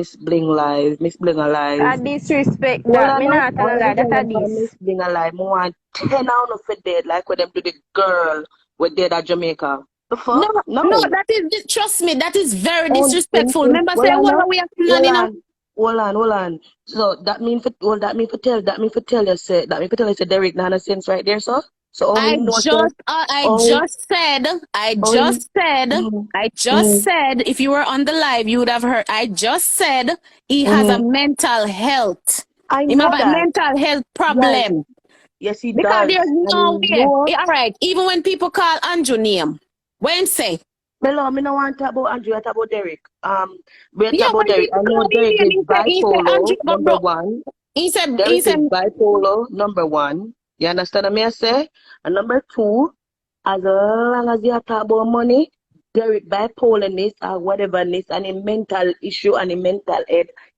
Miss Bling live, Miss Bling I alive. disrespect Well, that. I Me know, not tell all a lie. I'm That a telling you, this. Miss Bling alive. I want 10 out of it dead, like when them do the girl with dead at Jamaica. The No, fuck? no, No. trust me, that is very On, disrespectful. Remember, say, well, I well, know. we have Hold you know. on. Hold on. So that mean for well, that mean for tell you say that mean for tell you say Derrick not a sense right there, so. So how me know say I oh just said, oh mm, I just mm, said, if you were on the live, you would have heard. I just said he has a mm. mental health. I He have know a that. mental health Yes, problem yes he because does. there's And no you way. know All right, even when people call Andrew name, when say, me no want to talk about Andrew, I talk about Derrick. We yeah, talk about when Derrick. people I know call me Derrick name, is he said Andrew bipolar, go number broke. one. He Derrick said, is bipolar, number one. You understand what I say? And number two, as long as you talk about money, Derrick bipolarness or whatever-ness and a mental issue and a mental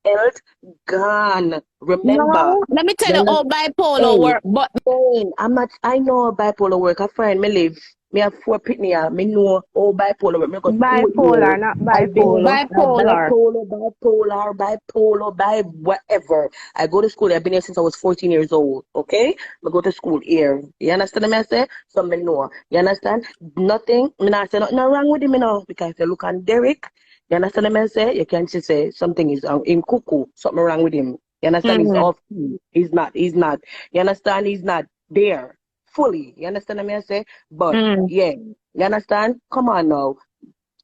health gone. Remember, no, let me tell you you, understand? all bipolar Hey, work, but Pain. I'm not. I know bipolar work. A friend me live. Me have 4 pitney. Me know all bipolar work. Me go school Bipolar, here. not I've been bipolar. bipolar. bipolar, by whatever. I go to school. I've been here since I was 14 years old. Okay, I go to school here. You understand what I say? So me know. You understand? Nothing. Me not say nothing wrong with him, you know. Because if you look on Derrick, you understand what I say? You can't just say something is in cuckoo. Something wrong with him. You understand? He's Mm, off key. He's not. He's not. You understand? He's not there fully. You understand what I say? But mm. yeah, you understand? Come on now.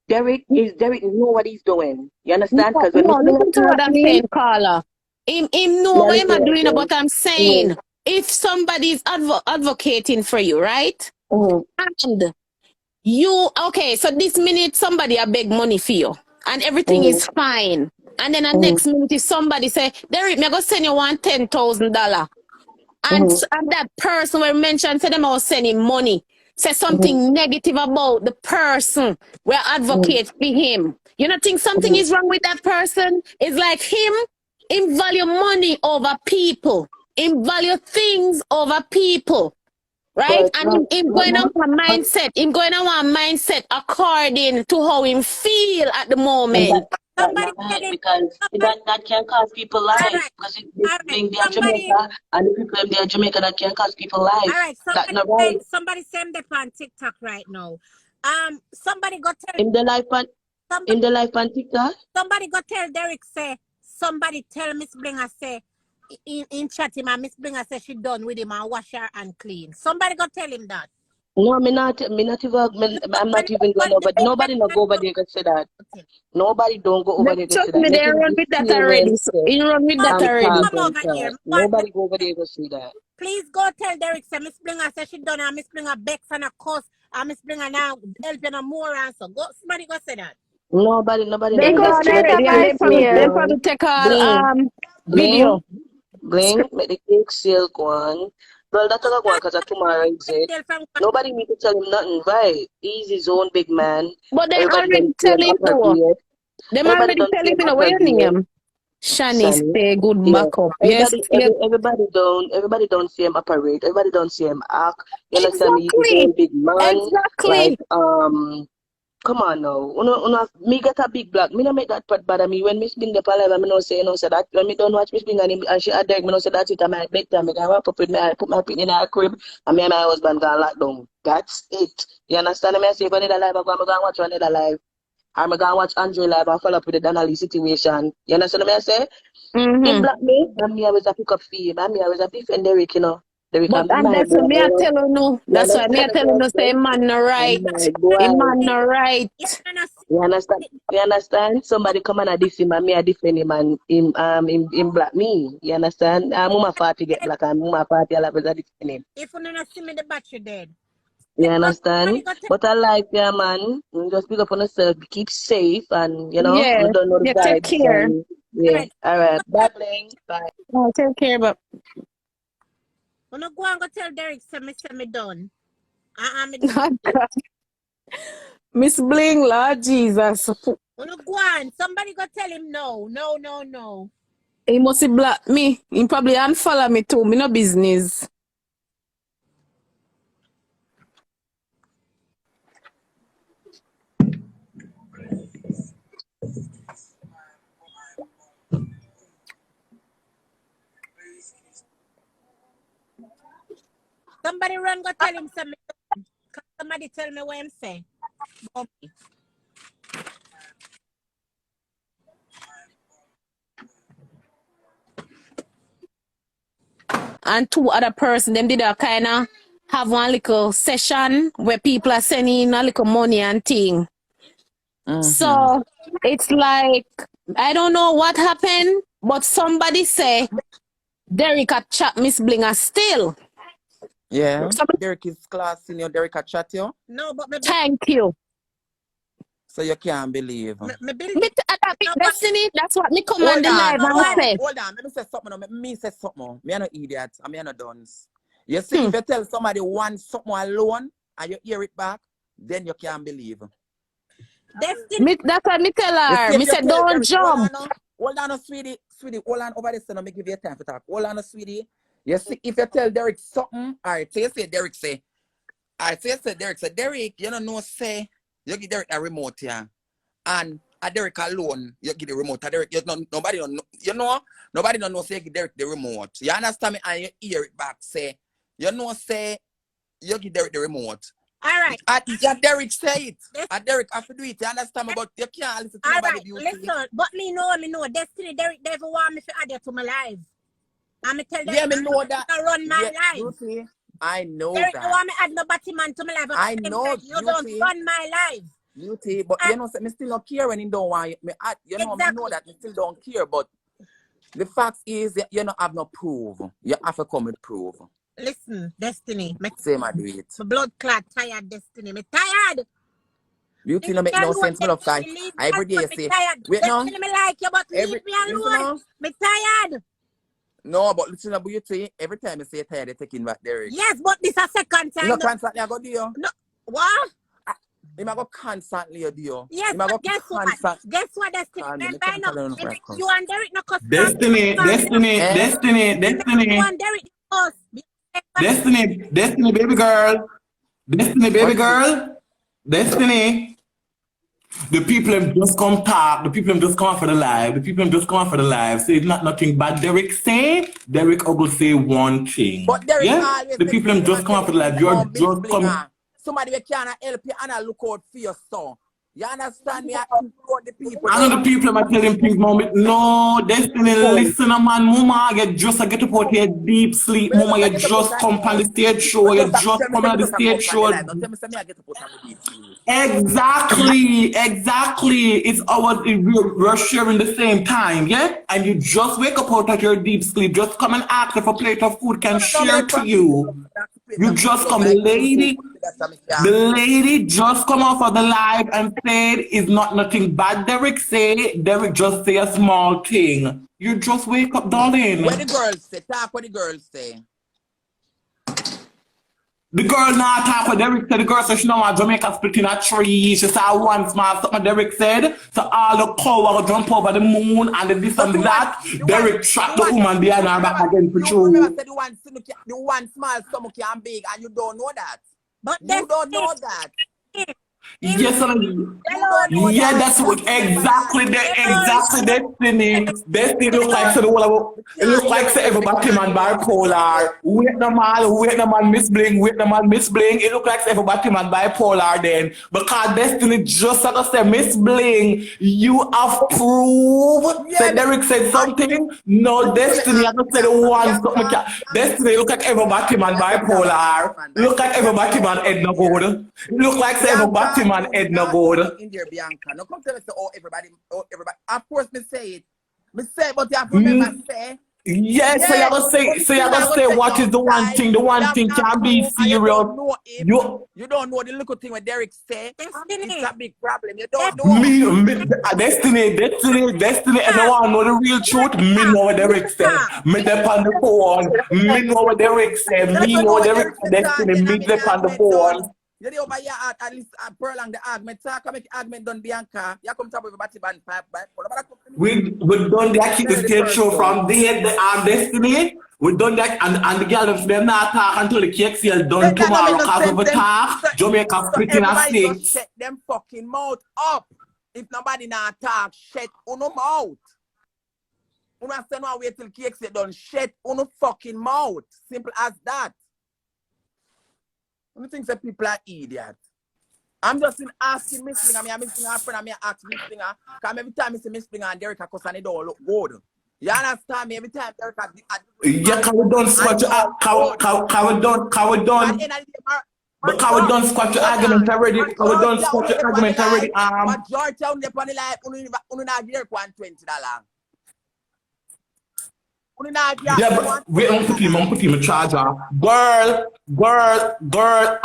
Derrick know what he's doing. You No, understand? Because when Miss no, Bling listen to came what up I'm to him, saying, Carla. Him know you what am I understand what I'm doing, saying? but I'm Mm, saying if somebody is advocating for you, right? mm, And you okay, so this minute somebody a beg money for you and everything mm, is fine. And then the mm, next minute if somebody say, Derrick, me go send you $10,000. mm, And that person will mention say them I was sending money. Say mm, something negative about the person where mm, advocate for him. You don't think something mm. is wrong with that person? It's like him value money over people. Him value things over people. Right? But And not, him not, going on not, a but, mindset. Him going on a mindset according to how him feel at the and moment. that Somebody not tell him. because Somebody, that can cause people all life. right, Because all this right. being there Somebody, Jamaica and the people in there Jamaica that can cause people all life. right. That not right. Somebody send them on TikTok right now. Somebody go tell In the life on somebody. in the life on TikTok. Somebody go tell Derrick say. Somebody tell Miss Blinger say. In chat him and Miss Blinger say she done with him and wash her and clean. Somebody go tell him that. No, me not even, I'm And not even going over. Nobody no go over there and say that. Nobody don't go over there and say Trust that. me, Let they him run be with that still already. when So say he run with that Somebody already. come over here. Nobody go over there and say that. Please go tell Derrick say Miss Blinger say she done and Miss Blinger bex and a cuss and Miss Blinger now helping a more and so go somebody go say that. Nobody no Them They go go there. gone Let straight the on already and my cake sale go smear. they on. probably take all Bling, video. make the cake sale go on. Well, that's all go on because tomorrow exit. Tell from Nobody need to tell him nothing, right? He's his own big man. But they Everybody already don't see tell him him upper though. grade. Them Everybody already don't tell see him, him you know, upper what your grade. name? Shani, Shani. stay good Yeah. backup. Yes, yes, Everybody don't see him operate. Everybody don't see him act. You understand me? He's his exactly. own big man. Like, Exactly. come on now. Me get a big black. Me no make that part bother me. When Miss Bing the palaver, me no say, say that. When me don't watch Miss Bing and she had me no say that's it. I'm like, big time. I wrap up with me, I put my pin in her crib, and me and my husband gone lock down. That's it. You understand me? I say, if another live, I'm going to watch another live. I'm going to watch Andrew live and follow up with the Donnelly situation. You understand me? I say? Him Mm-hmm. black me, and me always a pick up for him, and me always a defend Derrick, you know. Derrick But and and my that's what boy, me I tell you no. you That's why me I understand tell you what no I'm say saying? man no And right. my A boy, man no right. if you're not you understand? You understand? Somebody come and a diss him, and me a defend him, and him black me. You understand? I'm my party get black, and my party I always a defend him. if you not see me the battery dead. You Somebody understand? go tell But I like yeah, man. You just pick up on yourself, keep safe, and Yeah. you don't know the Yeah, take vibes, care. and all yeah. right. All right, bye, Bling. Bye. Oh, take care, but When I go and go tell Derrick say me done. I'm Miss Bling, Lord Jesus. when I go on, somebody go tell him no, no, no, no. He must have blocked me. He probably unfollow me too. Me no business. somebody run go tell him something. Somebody tell me what him say. Okay. And two other person, them did a kind of have one little session where people are sending a little money and thing. So it's like, I don't know what happened, but somebody say Derrick had chat Miss Blinger still. Yeah. Derrick is class senior. Derrick had chat you. No, but me Thank you. So you can't believe. me build Me, Destiny, that's what me come on the live and say. Hold on. Let me say something. Me say something. Me are no idiot. I me are no dunce. You see, if you tell somebody one something alone and you hear it back, then you can't believe. Me, that's what me tell her. Me say, don't jump. Hold on, sweetie. Hold on over there, so let me give you time to talk. Hold on, sweetie. You see, if you tell Derrick something, all right, so you say Derrick say, all right, so you say Derrick say, Derrick, you don't know, say, you give Derrick a remote here. And a Derrick alone, you give the remote. A Derrick, nobody don't know, you know, nobody don't know, say, you give Derrick the remote. You understand me? And you hear it back, say, you know, say, you give Derrick the remote. All right. And Derrick say it. And Derrick have to do it. You understand me? But you can't listen to nobody. All right, listen. But me know. Destiny, Derrick never want me to add you to my life. I'm tell them. Yeah, me know that. To run my life. Beauty, I know Derrick that. don't want me add no man to my life. I know. You don't run my life. Beauty, but you know, me still don't care when you don't want me. You know, I know that you still don't care. But the fact is, you don't have no proof. You have to come with proof. Listen, Destiny. Say my do it. My blood clot tired, Destiny. Me tired. Beauty don't make no sense. Me love guy. Every day you say, wait now. Destiny, me like you, but leave me alone. Me tired. No, but listen to Beauty. Every time you say tired, you're taking back Derrick. Yes, but this a second time. You know, constantly I go do you. No, what? He might go constantly do you. Yes, but guess what? Guess what, Destiny? You and Derrick no cuss. Destiny. You and Derrick cuss. Destiny, baby girl. Destiny. The people have just come talk. The people have just come for the live. So it's not nothing bad. Derrick say. Derrick will say one thing. But Derrick always the people have just come for the live. You're just coming. Somebody we can help you and I look out for your son. You understand me? I know the people. I know the people are telling things, mom. No, Destiny, listen, man. Mama, you just get to put your deep sleep. Mama, you just come on the stage show. You just come on the stage show. Exactly. It's our, we're sharing the same time, yeah? And you just wake up out of your deep sleep. Just come and ask if a plate of food can share to you. You just come, the lady just come off of the live and said it's not nothing bad. Derrick just say a small thing. You just wake up, darling. What the girls say? Talk what the girls say. The girl not talk what Derrick said. The girl said she don't want Jamaica split in a tree. She said one small something Derrick said. So all the cow will jump over the moon and the this and that. Derrick trapped the woman behind her back again for true. You remember the one small stomach and big and you don't know that. But you don't know that. Yes, yeah, that's what exactly Destiny. Destiny look like so it looks like so everybody man bipolar. Wait the man Miss Bling. It look like so everybody man bipolar then. Because Destiny just like I said, Miss Bling, you have proved. So Derrick said something. No, Destiny, I just said one something. Destiny look like everybody man bipolar. Look like everybody man Edna Gold. Look like so everybody man Edna Gold. In there, Bianca. No, come tell me, everybody. Of course, me say it. Me say, but you have to remember, say. Yes, so you're gonna say what is the one thing? The one thing can be serious. You don't know the little thing what Derrick say. It's a big problem. You don't know. Me, Destiny, and I want to know the real truth. Me know what Derrick say. Me dep on the phone. Me know what Derrick say. Me know what Derrick say. Destiny, me dep on the phone. You know, over here at least prolong the argument. Talk about the argument done, Bianca. You come to with batty band pipe. We done that keep the stage show from there, the Destiny. We done that and the girls them not talk until the cake sale done tomorrow because of the talk. Jamaica split in a state. Shut them fucking mouth up. If nobody not talk, shut uno mouth. Uno say no wait till cake sale done. Shut uno fucking mouth. Simple as that. You think that people are idiots? I'm just asking Miss Bling, I'm Miss Bling, a friend, I'm asking Miss Bling, because every time I see Miss Bling and Derrick, because they don't look good. You understand me? Every time Derrick, yeah, can we don't squat your can we don't but can we don't squat your argument already? Can we don't squat your argument already? Majority of them on the life, you not give $120. Yeah, but wait, I'm put him in charger. Girl,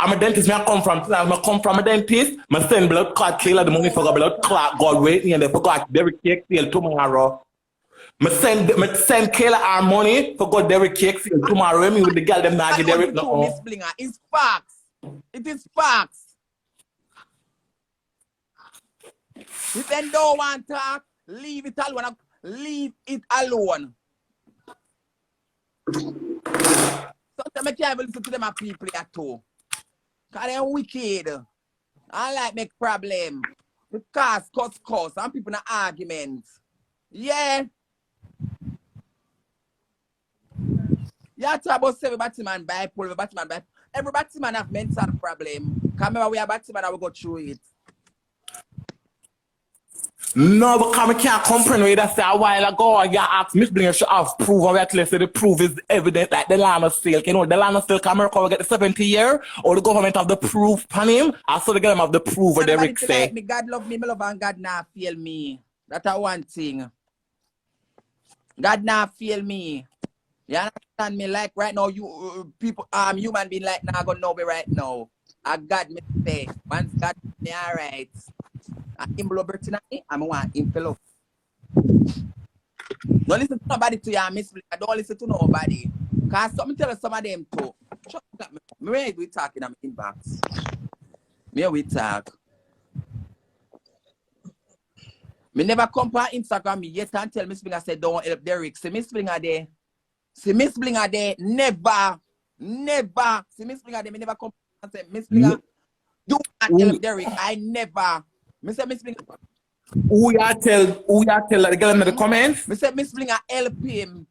I'm a dentist. Me I come from. I come from a dentist. I send blood clot killer the money for blood clot. God wait and they forgot Derrick cake sale tomorrow. Me send Kayla our money for God Derrick cake sale tomorrow. Me with the girl them not get Derrick no. Miss Blinger, it's facts. It is facts. If they don't want to talk, leave it alone. Leave it alone. Sometimes I can't even listen to them people at all. Because they're wicked. I like make problem. Because cuss. Some people in arguments. Yeah. You talk about seven Batman bipolar, Batman bipolar. Every Batman have mental problem. Because remember we are Batman, I will go through it. No, because I can't comprehend that say a while ago. You asked Miss Blinger should have proof, and we actually say the proof is evident, like the land of silk. You know, the land of silk, America will get the 70 year, or the government have the proof on him. I saw the government have the proof where Derrick say. Like me, God love me love, and God not fail me. That's one thing. God not fail me. You understand me? Like right now, you people, human being like now gonna know me right now. I God me say, once God me alright. I him blow birthday I want him fellow. Don't listen to nobody to you, Miss. I don't listen to nobody. Cause something tell us some of them too. Shut up. Me we talking on inbox. Me we talk. Me never come on Instagram me yet and tell Miss Bling I said don't help Derrick. See Miss Bling there. See Miss Bling there. Never. See Miss Bling there. Me never come and say Miss Bling do not help Derrick. I never. Me say Miss Bling. Who ya tell the girl in the comments? Me say Miss Bling help him.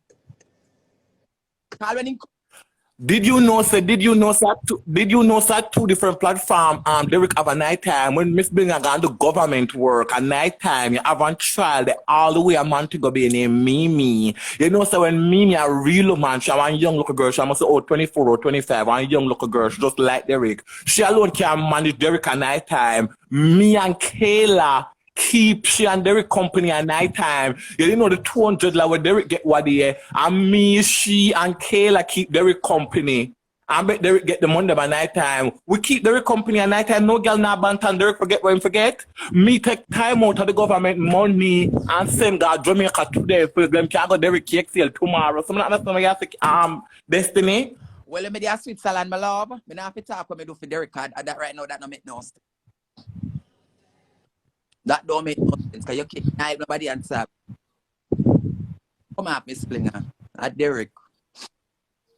Did you know that two different platforms Derrick have a night time when Miss Blinger gone to government work at night time you have a trial they all the way a man to go be named Mimi. You know so when Mimi a real man, she a young little girl, she must say 24 or 25, a young little girl, she just like Derrick. She alone can manage Derrick at night time. Me and Kayla keep she and Derrick company at night time. You know the 200 like where Derrick get what the and me, she and Kayla keep Derrick company. I bet Derrick get the money by night time. We keep Derrick company at night time. No girl not bantan Derrick forget what him forget. Me take time out of the government money and send God Jamaica today for them can go Derrick cake sale tomorrow. So I'm not understand Destiny. Well, me dey Switzerland, my love. Me not have to talk what me do for Derrick card. That right now that no make no sense. That don't make no sense because you can't nobody answer. Come on, Miss Blinger. At Derrick.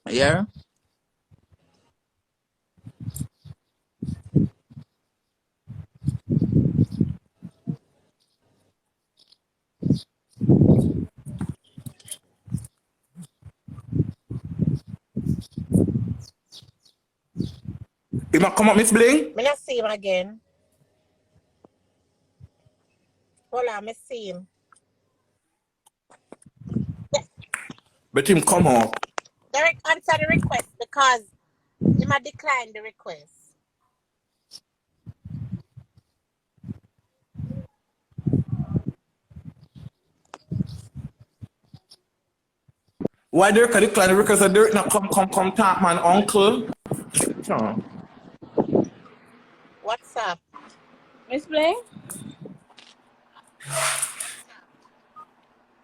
Yeah? You might come up, Miss Bling? Me not see him again. Hold on, me see him. But him come up. Derrick, answer the request because he might decline the request. Why Derrick decline the request? Derrick not come talk, man, uncle. Oh. What's up? Miss Bling?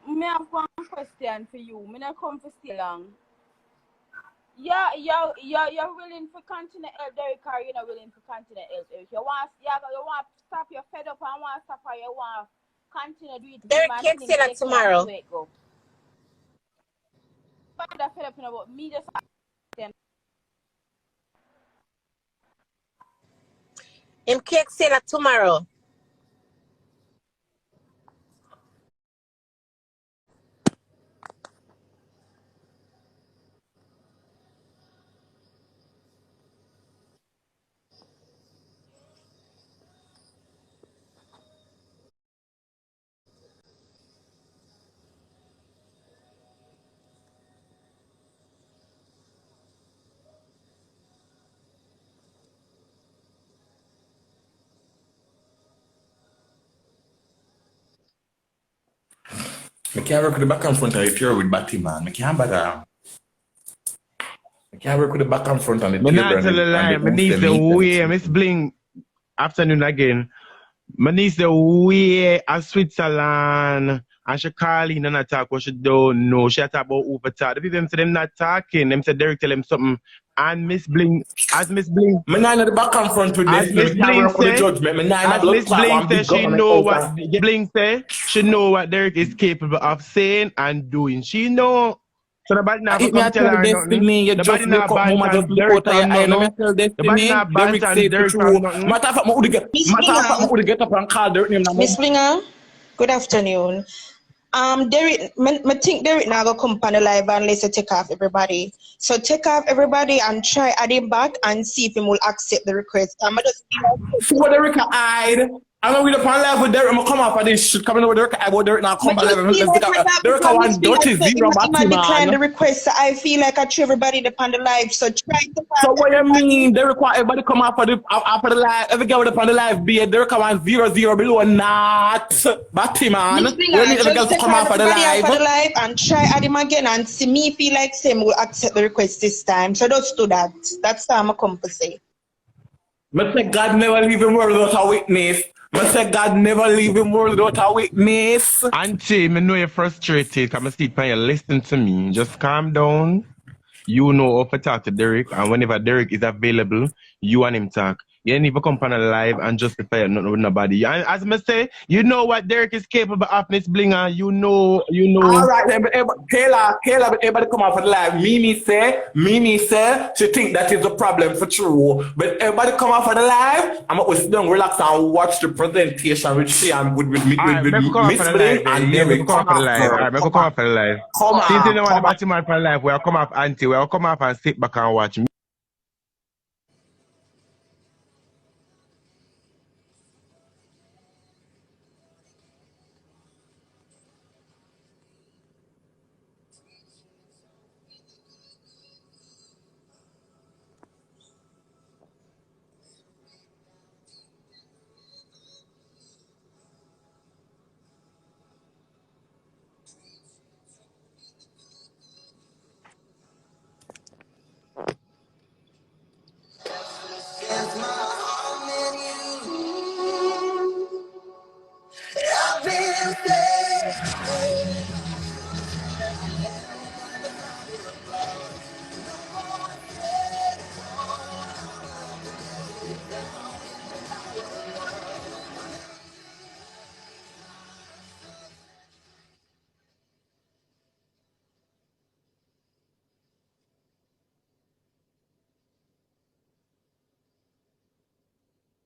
Me have one question for you. Me not come for stay long. You're willing for continue help Derrick or you're not willing for continue help Derrick? You want stop your fed up and want stop or you want continue do it. Derrick can't say that tomorrow. That fed up about me just Him can't say that tomorrow. I can't work with the back and front if you're with Batty, man. I can't bother. I can't work with the back and front on the Me table not tell a and lie. the Me who's the needs the meat and way. Miss Bling, afternoon again. Me needs the way of Switzerland. And she call in and attack what she don't know. She talk about who for talk. The people them say them not talking. Them say Derrick tell them something. And Miss Bling, as Miss Bling, Me not in the back and front with as this. Miss Me can't Bling work with the say, judgment. Me not in a as blood Miss clot Bling one say, big she government know house. what Bling say. She know what Derrick is capable of saying and doing. She know. So nobody now It me come I tell tell her nothing. Destiny, you Nobody just wake now up, bant mama just and look Derrick out of your from eye. No me nothing. tell Nobody now Destiny, bant Derrick say and it for Derrick from true. nothing. Matter of fact, Miss I Blinger, would get up and call Derrick name now. Miss Blinger, good afternoon. Derrick, I think Derrick now go come on the live and let's take off everybody. So take off everybody and try add him back and see if he will accept the request. I'm just See what Derrick hide. I'm gonna read up on live with Derrick. I'm gonna come up for this shit. Coming over Derrick, I will Derrick now come back live. just feel Let's like take my out that Derrick. I because Miss want Blinger dirty said zero he might batty decline the man. request. So I feel like I threw everybody upon the live. So try to So pass what you everybody. mean? Derrick want everybody come up for the live. Every girl up on the live be Derrick I want 0-0 below not batty man. Miss What you Blinger, mean every girl just to take come off up for the everybody off live? of the live and try add him again and see me feel like Sam will accept the request this time. So just do that. That's how I'm come to say. I say God never leave him world without a witness. I say God never leave him world without a witness. Auntie, me know you're frustrated. Come and sit and you listen to me. Just calm down. You know how to talk to Derrick, and whenever Derrick is available, you and him talk. You ain't even come on a live and justify nothing with nobody. And as I say, you know what Derrick is capable of, Miss Blinger. You know. All right, then, but Kayla, but everybody come out for the live. Mimi say, she think that is the problem for true. But everybody come out for the live. I'm going to sit down, relax, and watch the presentation with she and Alright, make we come up for Miss the Bling live and then. Yeah, make we Derrick. come Come up for the live. after. Alright, make we come up for the live. Since you don't want Come the on. Batman for the live, we'll come up, Auntie. We'll come up and sit back and watch.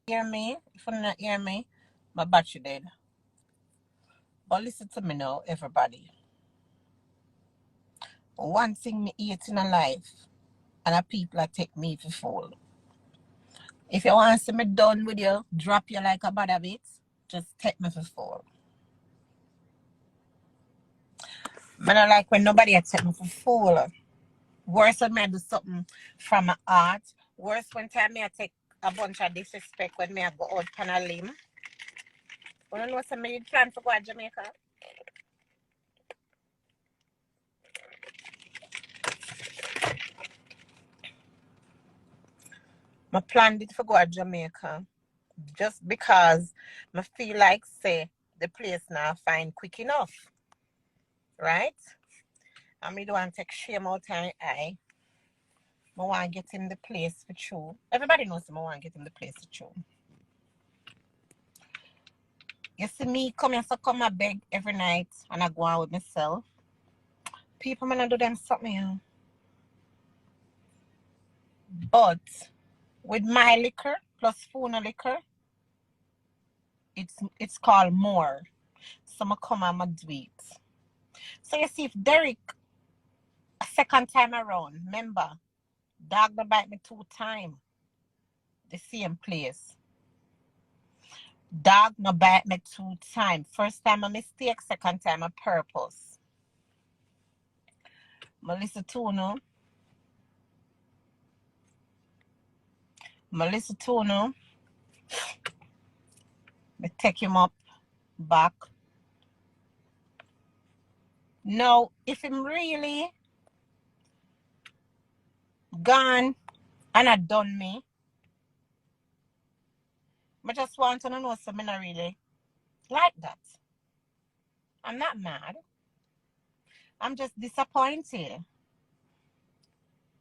Hear me? If you not hear me, my battery dead. But listen to me now, everybody. One thing me hate in a life, and a people that take me for fool. If you want to see me done with you, drop you like a bad habit, just take me for fool. I don't like when nobody take me for fool. Worse when I do something from my heart. Worse when time me I take a bunch of disrespect when me I go out on a limb. You know what I plan to go to Jamaica? I planned it for go to Jamaica just because I feel like say the place now find quick enough. Right? And me don't want to take shame out of my eye. I want to get him the place for true. Everybody knows I want to get him the place for true. You see me come here, so come I beg every night and I go out with myself. People may not do them something, you know. But with my liquor plus Funa liquor, it's called more. So I come and I do it. So you see, if Derrick a second time around, remember, dog no bite me 2 times, the same place. Dog no bite me 2 times. First time a mistake, second time a purpose. Melissa Tuno. Me take him up back Now, if him really gone and had done me, I just want to know something I really like that. I'm not mad. I'm just disappointed.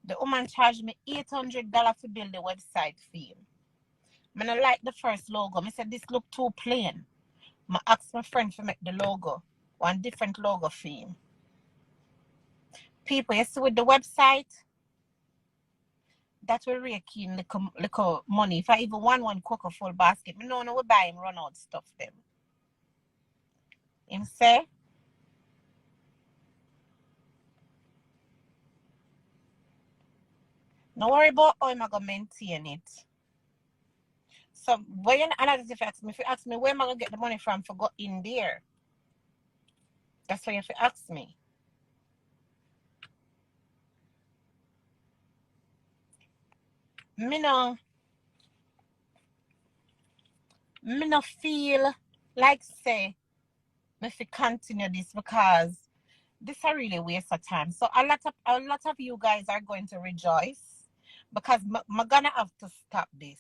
The woman charged me $800 to build the website for him. I don't like the first logo. I said, this look too plain. I asked my friend to make the logo. One different logo for him. People, you see with the website, that will rake in little money. If I even want one cocoa full basket, I know we buy him run out stuff them. Him say, no worry about how I'm going to maintain it. So, when you if you ask me where am I going to get the money from for go in there? That's what you have to ask me. Me no feel like say me fi continue this because this is a really waste of time. So a lot of you guys are going to rejoice because I'm gonna have to stop this.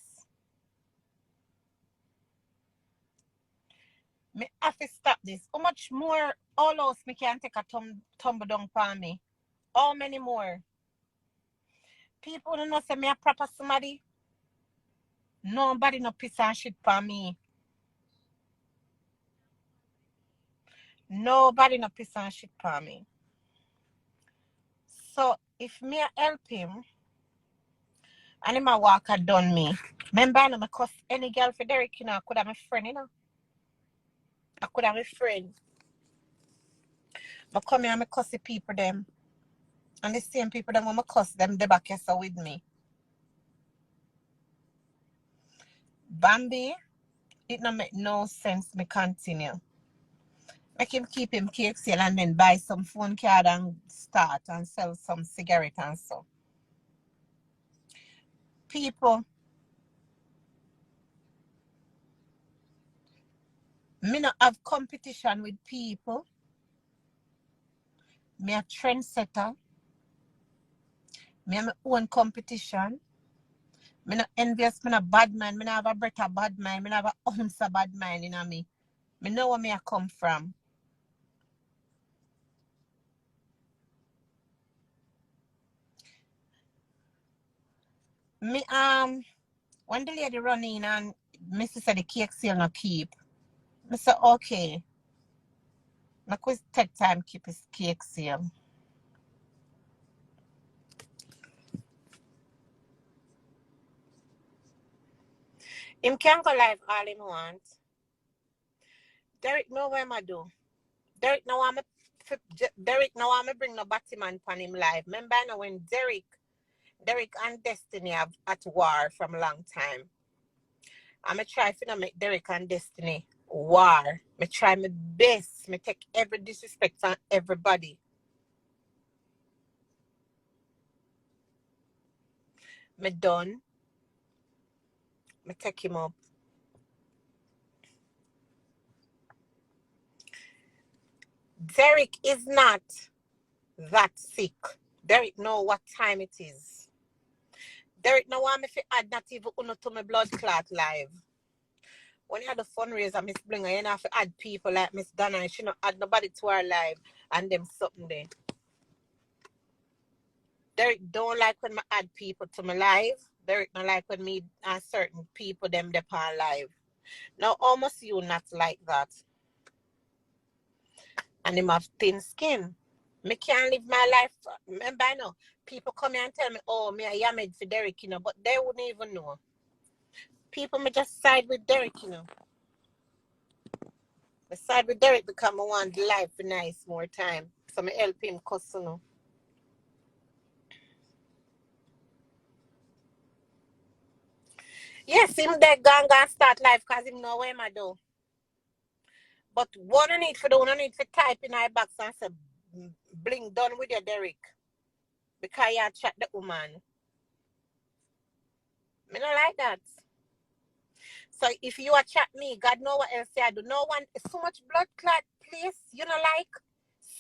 Me have to stop this. How much more all else me can take a tumble down for me? How many more? People don't know say me a proper somebody. Nobody no piss and shit for me. Nobody no piss and shit for me. So if me help him and him a walk had done me, remember I no cuss any girl for Derrick, you know, I could have my friend, you know. I could have my friend. I come here and I cuss the people them. And the same people them when I cuss them, they back here so with me. Bambi, it no make no sense me continue. Make him keep him cake sale and then buy some phone card and start and sell some cigarette and so. People, me not have competition with people. Me a trendsetter. Me have my own competition. Me not envious, me not bad mind. Me not have a better bad mind. Me not have a ounce of bad mind in me. Me know where me I come from. Me when the lady run in and Mrs. said the cake sale no keep. I said okay. I could take time keep his cake sale. Him can go live all him want. Derrick know what I do. Derrick know I'm bring no Batman on him live. Remember I know when Derrick and Destiny have at war from a long time. I'm try to make Derrick and Destiny war. I try my best. I take every disrespect from everybody. Me done. Me take him up. Derrick is not that sick. Derrick know what time it is. Derrick know want me to add not even uno to my blood clot live. When you had the fundraiser, Miss Bling, you have to add people like Miss Donna and she not add nobody to her live and them something there. Derrick don't like when I add people to my live. Derrick don't like when me and certain people them on live. Now almost you not like that. And him have thin skin. Me can't live my life. Remember, I know people come here and tell me, oh, me I am made for Derrick, you know, but they wouldn't even know. People may just side with Derrick, you know. I side with Derrick because I want the life for nice more time. So I help him cuss, you know. Yes, him that gang start life because him know where I do. But what I need for do, I need to type in our box and say, Bling done with your Derrick. Because you chat the woman. Me not like that. So if you are chat me, God know what else I do. No one, so much blood clot, please. You know like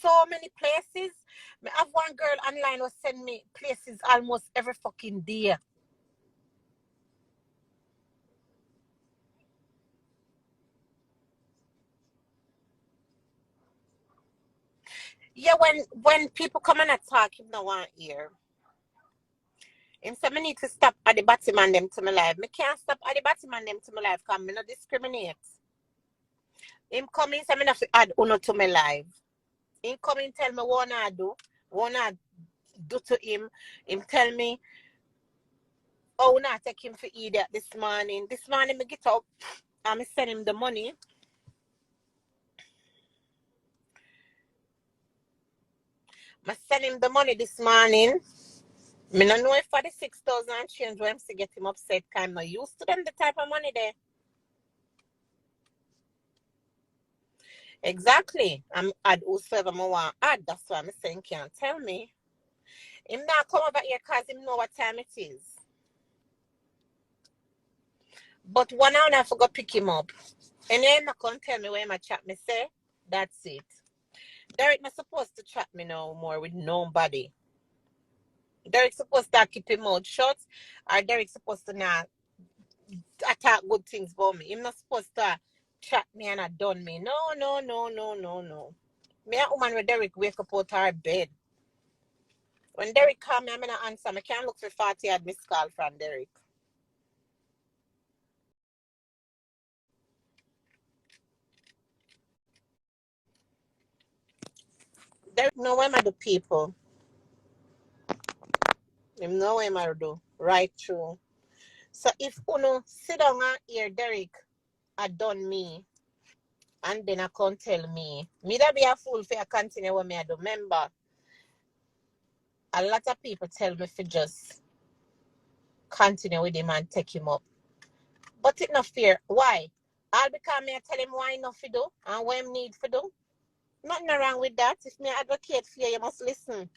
so many places. I have one girl online who send me places almost every fucking day. Yeah, when people come and attack him, no one here. Him say me need to stop at the bottom and them to my life. Me can't stop at the bottom and them to my life because me not discriminate. Him come in say me not to add uno to my life. Him come in tell me what I do to him. Him tell me, oh, not take him for eat that this morning. This morning me get up and me send him the money. I send him the money this morning. Me not know if for the 6,000 change when to get him upset. I'm not used to them the type of money there. Exactly. I'm add whosoever I want add. That's why I'm saying can't tell me. Him not come over here because him know what time it is. But one hour I forgot pick him up. And then not come tell me where my chat me say. That's it. Derrick not supposed to chat me no more with nobody. Derrick supposed to keep him mouth shut, or Derrick supposed to not attack good things about me. Him not supposed to chat me and not done me. No. Me a woman with Derrick wake up out her bed. When Derrick call me, I'm gonna answer. I can't look for 40 at missed call from Derrick. Derrick know what I do, people. Him know what I do. Right through. So if uno sit down and hear Derrick I done me, and then I can't tell me that be a fool for I continue what me I do. Remember, a lot of people tell me for just continue with him and take him up. But it not fair. Why? All because me I tell him why not to do and what him need to do. Nothing wrong with that. If me advocate for you, you must listen.